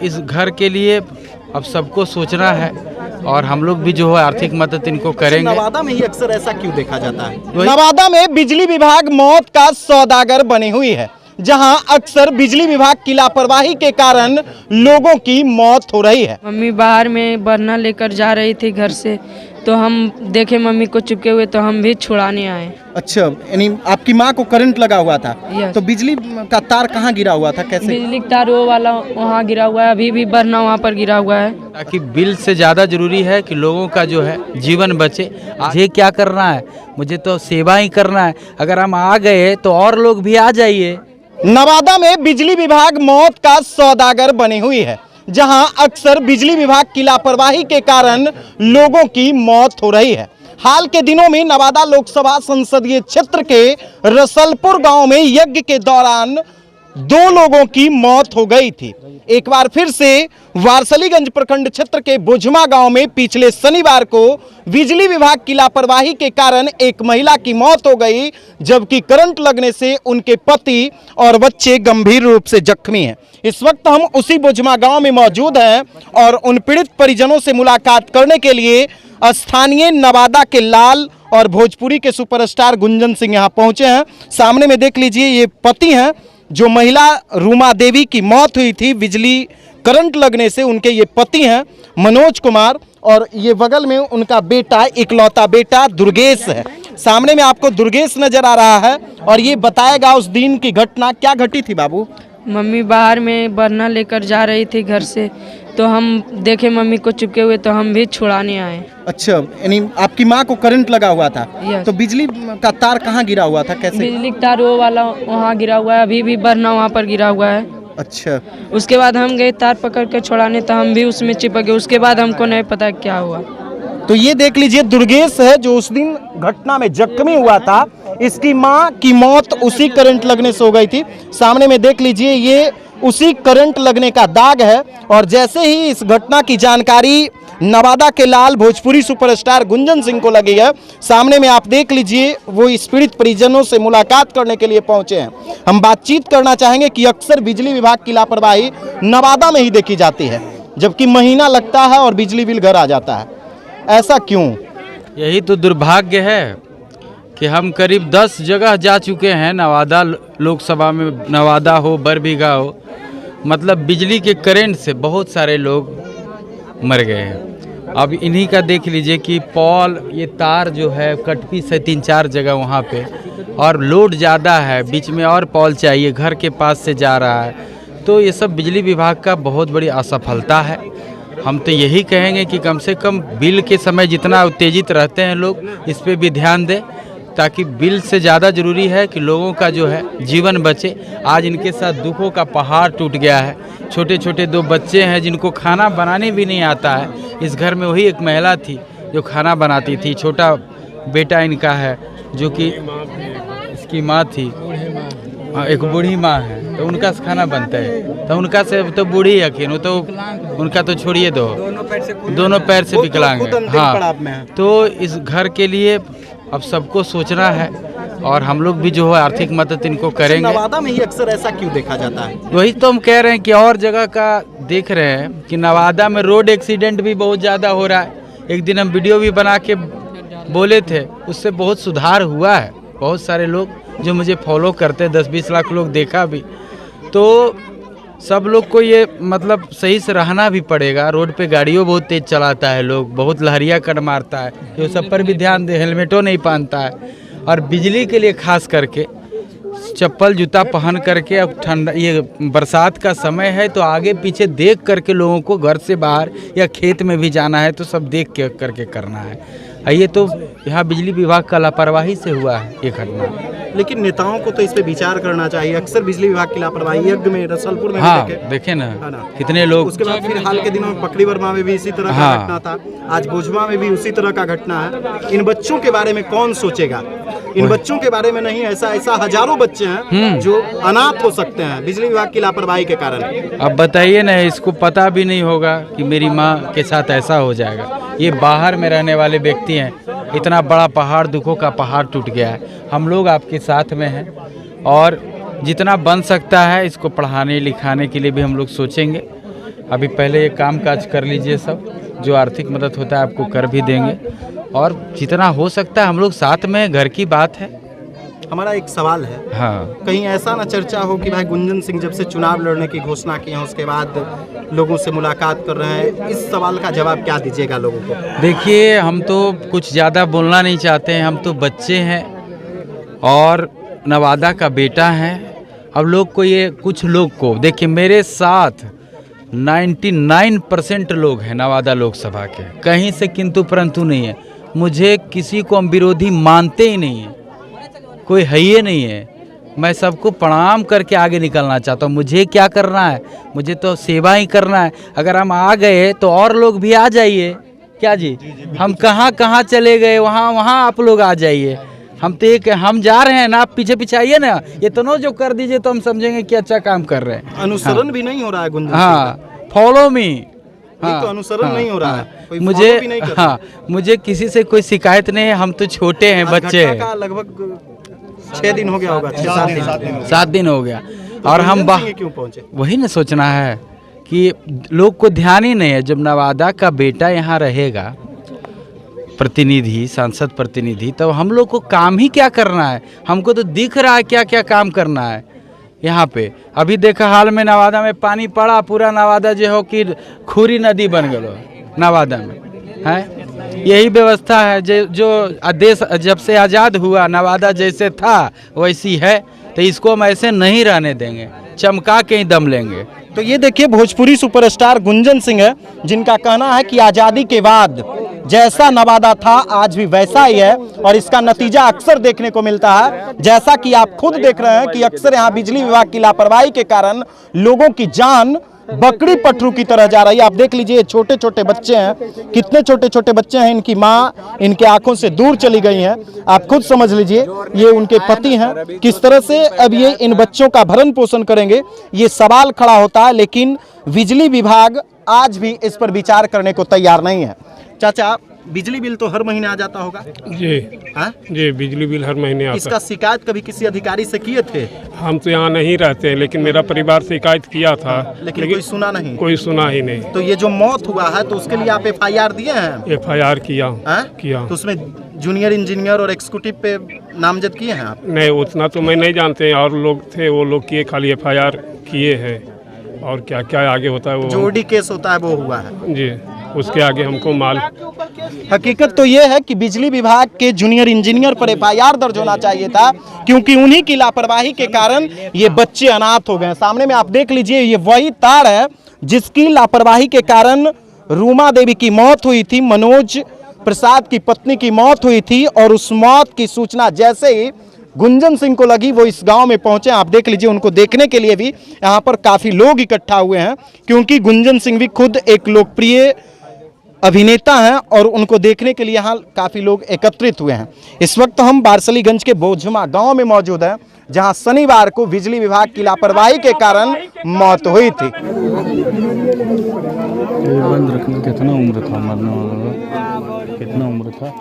इस घर के लिए अब सबको सोचना है और हम लोग भी जो है आर्थिक मदद इनको करेंगे। नवादा में ही अक्सर ऐसा क्यों देखा जाता है? नवादा में बिजली विभाग मौत का सौदागर बनी हुई है, जहां अक्सर बिजली विभाग की लापरवाही के कारण लोगों की मौत हो रही है। मम्मी बाहर में बरना लेकर जा रही थी घर से, तो हम देखे मम्मी को चिपके हुए, तो हम भी छुड़ाने आए। अच्छा, यानी आपकी माँ को करंट लगा हुआ था? यस। तो बिजली का तार कहाँ गिरा हुआ था, कैसे? बिजली का तार वो वाला वहाँ गिरा हुआ है, अभी भी बरना वहाँ पर गिरा हुआ है। ताकि बिल से ज़्यादा जरूरी है कि लोगों का जो है जीवन बचे। मुझे क्या करना है, मुझे तो सेवा ही करना है। अगर हम आ गए तो और लोग भी आ जाइए। नवादा में बिजली विभाग मौत का सौदागर बनी हुई है, जहां अक्सर बिजली विभाग की लापरवाही के कारण लोगों की मौत हो रही है। हाल के दिनों में नवादा लोकसभा संसदीय क्षेत्र के रसलपुर गांव में यज्ञ के दौरान 2 लोगों की मौत हो गई थी। एक बार फिर से वारसलीगंज प्रखंड क्षेत्र के बुझमा गांव में पिछले शनिवार को बिजली विभाग की लापरवाही के कारण एक महिला की मौत हो गई, जबकि करंट लगने से उनके पति और बच्चे गंभीर रूप से जख्मी हैं। इस वक्त हम उसी बुझमा गांव में मौजूद हैं और उन पीड़ित परिजनों से मुलाकात करने के लिए स्थानीय नवादा के लाल और भोजपुरी के सुपरस्टार गुंजन सिंह यहाँ पहुंचे हैं। सामने में देख लीजिए, ये पति हैं जो महिला रूमा देवी की मौत हुई थी बिजली करंट लगने से, उनके ये पति हैं मनोज कुमार, और ये बगल में उनका बेटा, इकलौता बेटा दुर्गेश है। सामने में आपको दुर्गेश नजर आ रहा है और ये बताएगा उस दिन की घटना क्या घटी थी। बाबू, मम्मी बाहर में बरना लेकर जा रही थी घर से, तो हम देखे मम्मी को चिपके हुए, तो हम भी छुड़ाने आए। अच्छा, यानी आपकी माँ को करंट लगा हुआ था? यस। तो बिजली का तार कहाँ गिरा हुआ था, कैसे? बिजली का तार वो वाला वहाँ गिरा हुआ है, अभी भी बरना वहाँ पर गिरा हुआ है। अच्छा, उसके बाद हम गए तार पकड़ के छुड़ाने, तो हम भी उसमें चिपक गए। उसके बाद हमको नहीं पता क्या हुआ। तो ये देख लीजिए, दुर्गेश है जो उस दिन घटना में जख्मी हुआ था। इसकी मां की मौत उसी करंट लगने से हो गई थी। सामने में देख लीजिए, ये उसी करंट लगने का दाग है। और जैसे ही इस घटना की जानकारी नवादा के लाल भोजपुरी सुपरस्टार गुंजन सिंह को लगी है, सामने में आप देख लीजिए, वो इस पीड़ित परिजनों से मुलाकात करने के लिए पहुंचे हैं। हम बातचीत करना चाहेंगे कि अक्सर बिजली विभाग की लापरवाही नवादा में ही देखी जाती है, जबकि महीना लगता है और बिजली बिल घर आ जाता है। ऐसा क्यों? यही तो दुर्भाग्य है कि हम करीब 10 जगह जा चुके हैं नवादा लोकसभा में, नवादा हो, बरबीघा हो, मतलब बिजली के करंट से बहुत सारे लोग मर गए हैं। अब इन्हीं का देख लीजिए कि पॉल, ये तार जो है कटपी से 3-4 जगह वहाँ पे, और लोड ज़्यादा है, बीच में और पॉल चाहिए, घर के पास से जा रहा है। तो ये सब बिजली विभाग का बहुत बड़ी असफलता है। हम तो यही कहेंगे कि कम से कम बिल के समय जितना उत्तेजित रहते हैं लोग, इस पे भी ध्यान दें, ताकि बिल से ज़्यादा ज़रूरी है कि लोगों का जो है जीवन बचे। आज इनके साथ दुखों का पहाड़ टूट गया है। छोटे छोटे 2 बच्चे हैं जिनको खाना बनाने भी नहीं आता है। इस घर में वही एक महिला थी जो खाना बनाती थी। छोटा बेटा इनका है जो कि इसकी माँ थी, एक बूढ़ी माँ है, तो उनका से खाना बनता है। तो उनका से तो बूढ़ी यकीन, वो तो उनका तो छोड़िए दो, दोनों पैर से विकलांग है। हाँ, तो इस घर के लिए अब सबको सोचना है और हम लोग भी जो है आर्थिक मदद इनको करेंगे। नवादा में ही अक्सर ऐसा क्यों देखा जाता है? वही तो हम कह रहे हैं कि और जगह का देख रहे हैं कि नवादा में रोड एक्सीडेंट भी बहुत ज़्यादा हो रहा है। एक दिन हम वीडियो भी बना के बोले थे, उससे बहुत सुधार हुआ है। बहुत सारे लोग जो मुझे फॉलो करते हैं, 10-20 लाख लोग देखा भी। तो सब लोग को ये मतलब सही से रहना भी पड़ेगा। रोड पे गाड़ियों बहुत तेज चलाता है, लोग बहुत लहरिया कर मारता है, ये सब पर भी ध्यान दे। हेलमेटों नहीं पहनता है, और बिजली के लिए खास करके चप्पल जूता पहन करके, अब ठंडा ये बरसात का समय है तो आगे पीछे देख करके लोगों को घर से बाहर या खेत में भी जाना है तो सब देख के करके करना है। ये तो यहाँ बिजली विभाग का लापरवाही से हुआ है ये घटना। लेकिन नेताओं को तो इस पे विचार करना चाहिए। अक्सर बिजली विभाग की लापरवाही यज्ञ में, रसलपुर में हाँ, देखे ना कितने लोग। उसके बाद फिर हाल के दिनों में पकड़ी वर्मा में भी इसी तरह का घटना था, आज भुजमा में भी उसी तरह का घटना है। इन बच्चों के बारे में कौन सोचेगा? इन बच्चों के बारे में नहीं, ऐसा हजारों बच्चे हैं जो अनाथ हो सकते हैं बिजली विभाग की लापरवाही के कारण। अब बताइए ना, इसको पता भी नहीं होगा कि मेरी माँ के साथ ऐसा हो जाएगा। ये बाहर में रहने वाले व्यक्ति हैं, इतना बड़ा पहाड़, दुखों का पहाड़ टूट गया है। हम लोग आपके साथ में हैं और जितना बन सकता है इसको पढ़ाने लिखाने के लिए भी हम लोग सोचेंगे। अभी पहले ये काम काज कर लीजिए, सब जो आर्थिक मदद होता है आपको कर भी देंगे, और जितना हो सकता है हम लोग साथ में, घर की बात है। हमारा एक सवाल है, हाँ, कहीं ऐसा ना चर्चा हो कि भाई गुंजन सिंह जब से चुनाव लड़ने की घोषणा की है उसके बाद लोगों से मुलाकात कर रहे हैं, इस सवाल का जवाब क्या दीजिएगा लोगों को? देखिए हम तो कुछ ज़्यादा बोलना नहीं चाहते हैं, हम तो बच्चे हैं और नवादा का बेटा है। अब लोग को ये, कुछ लोग को देखिए, मेरे साथ 99% लोग हैं नवादा लोकसभा के, कहीं से किंतु परंतु नहीं है। मुझे किसी को हम विरोधी मानते ही नहीं है, कोई है ही नहीं है। मैं सबको प्रणाम करके आगे निकलना चाहता हूँ। मुझे क्या करना है, मुझे तो सेवा ही करना है। अगर हम आ गए तो और लोग भी आ जाइए, क्या जी, हम कहाँ कहाँ चले गए, वहाँ वहाँ आप लोग आ जाइए। हम तो एक, हम जा रहे हैं ना, आप पीछे पीछे आइए ना, ये तो नो जो कर दीजिए तो हम समझेंगे कि अच्छा काम कर रहे हैं। अनुसरण भी नहीं हो रहा है गुंजन सिंह हाँ, फॉलो मी। का। तो अनुसरण नहीं हो रहा है, कोई मुझे, follow भी नहीं कर रहा। हाँ, मुझे किसी से कोई शिकायत नहीं है। हम तो छोटे हैं, आज बच्चे घटना हैं। का लगभग 6 दिन हो गया होगा, 7 दिन हो गया, तो और हम गुंजन सिंह क्यों पहुंचे? वही ना सोचना है कि लोग को ध्यान ही नहीं है। जब नवादा का बेटा यहाँ रहेगा, प्रतिनिधि, सांसद प्रतिनिधि, तो हम लोग को काम ही क्या करना है। हमको तो दिख रहा है क्या क्या काम करना है यहाँ पे। अभी देखा हाल में नवादा में पानी पड़ा, पूरा नवादा जो हो कि खूरी नदी बन गलो नवादा में है। यही व्यवस्था है जो देश जब से आज़ाद हुआ, नवादा जैसे था वैसी है, तो इसको हम ऐसे नहीं रहने देंगे, चमका के ही दम लेंगे। तो ये देखिए भोजपुरी सुपरस्टार गुंजन सिंह है, जिनका कहना है कि आज़ादी के बाद जैसा नवादा था आज भी वैसा ही है, और इसका नतीजा अक्सर देखने को मिलता है। जैसा कि आप खुद देख रहे हैं कि अक्सर यहाँ बिजली विभाग की लापरवाही के कारण लोगों की जान बकरी पटरू की तरह जा रही है। आप देख लीजिए, छोटे छोटे बच्चे हैं, कितने छोटे छोटे बच्चे हैं, इनकी माँ इनके आंखों से दूर चली गई हैं। आप खुद समझ लीजिए, ये उनके पति हैं, किस तरह से अब ये इन बच्चों का भरण पोषण करेंगे, ये सवाल खड़ा होता है। लेकिन बिजली विभाग आज भी इस पर विचार करने को तैयार नहीं है। चाचा, बिजली बिल तो हर महीने आ जाता होगा? जी हाँ? जी, बिजली बिल हर महीने आता इसका शिकायत कभी किसी अधिकारी से किए थे? है। हम तो यहाँ नहीं रहते, लेकिन मेरा परिवार शिकायत किया था, लेकिन कोई सुना नहीं। कोई सुना ही नहीं। तो ये जो मौत हुआ है तो उसके लिए आप FIR दिए हैं? FIR किया हाँ? किया। तो उसमें जूनियर इंजीनियर और एग्जीक्यूटिव पे नामजद किए हैं आप? नहीं, उतना तो मैं नहीं जानते, और लोग थे वो लोग किए, खाली FIR किए हैं, और क्या क्या आगे होता है वो जो OD केस होता है वो हुआ है जी, उसके आगे हमको माल। हकीकत तो ये है कि बिजली विभाग के जूनियर इंजीनियर पर FIR दर्ज होना चाहिए था, क्योंकि उन्हीं की लापरवाही के कारण ये बच्चे अनाथ हो गए। सामने में आप देख लीजिए, ये वही तार है जिसकी लापरवाही के कारण रूमा देवी की मौत हुई थी, मनोज प्रसाद की पत्नी की मौत हुई थी, और उस मौत की सूचना जैसे ही गुंजन सिंह को लगी, वो इस गांव में पहुंचे। आप देख लीजिए, उनको देखने के लिए भी यहाँ पर काफ़ी लोग इकट्ठा हुए हैं, क्योंकि गुंजन सिंह भी खुद एक लोकप्रिय अभिनेता हैं, और उनको देखने के लिए यहाँ काफ़ी लोग एकत्रित हुए हैं। इस वक्त हम बारसलीगंज के बोझमा गांव में मौजूद हैं, जहां शनिवार को बिजली विभाग की लापरवाही के कारण मौत हुई थी। बंद रखने, कितना उम्र था मरने वाला, कितना उम्र था?